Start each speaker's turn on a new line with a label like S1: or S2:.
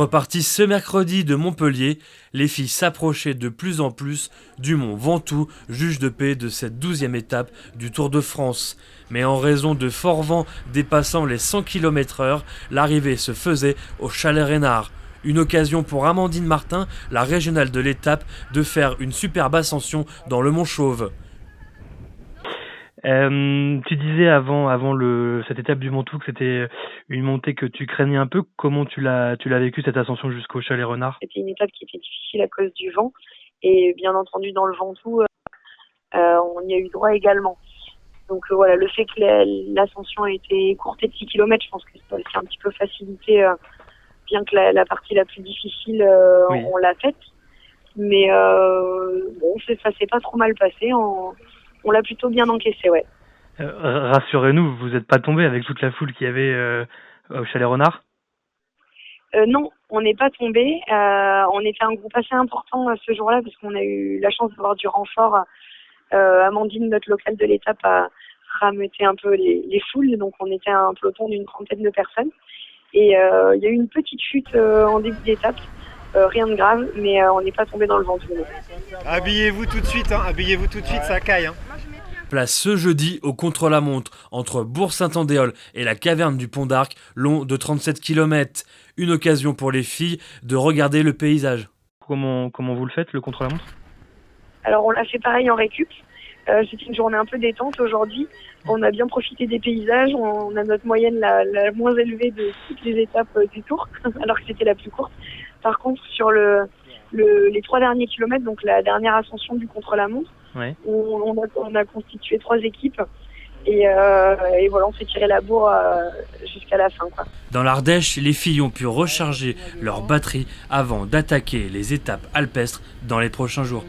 S1: Reparties ce mercredi de Montpellier, les filles s'approchaient de plus en plus du mont Ventoux, juge de paix de cette 12e étape du Tour de France. Mais en raison de forts vents dépassant les 100 km/h, l'arrivée se faisait au Chalet Reynard. Une occasion pour Amandine Martin, la régionale de l'étape, de faire une superbe ascension dans le Mont Chauve.
S2: Tu disais avant cette étape du Ventoux que c'était une montée que tu craignais un peu. Comment tu l'as vécu cette ascension jusqu'au Chalet Renard?
S3: C'était une étape qui était difficile à cause du vent et bien entendu dans le Ventoux, on y a eu droit également. Donc voilà, le fait que l'ascension a été courtée de 6 km, je pense que c'est un petit peu facilité, bien que la partie la plus difficile, oui. On l'a faite. Mais bon, ça s'est pas trop mal passé. On l'a plutôt bien encaissé, ouais.
S2: Rassurez-nous, vous n'êtes pas tombé avec toute la foule qu'il y avait au Chalet Renard?
S3: Non, on n'est pas tombé. On était un groupe assez important ce jour-là parce qu'on a eu la chance d'avoir du renfort. Amandine, notre locale de l'étape, a rameuté un peu les foules. Donc on était un peloton d'une 30aine de personnes. Et il y a eu une petite chute en début d'étape. Rien de grave, mais on n'est pas tombé dans le Ventoux.
S4: Habillez-vous tout de suite, ça caille.
S1: Place ce jeudi au contre-la-montre entre Bourg-Saint-Andéol et la caverne du Pont d'Arc, long de 37 km. Une occasion pour les filles de regarder le paysage.
S2: Comment vous le faites, le contre-la-montre?
S3: Alors on l'a fait pareil en récup. C'était une journée un peu détente aujourd'hui. On a bien profité des paysages. On a notre moyenne la moins élevée de toutes les étapes du Tour, alors que c'était la plus courte. Par contre, sur les 3 derniers kilomètres, donc la dernière ascension du contre-la-montre, ouais. on a constitué 3 équipes et voilà, on s'est tiré la bourre jusqu'à la fin, quoi.
S1: Dans l'Ardèche, les filles ont pu recharger leur batterie avant d'attaquer les étapes alpestres dans les prochains jours.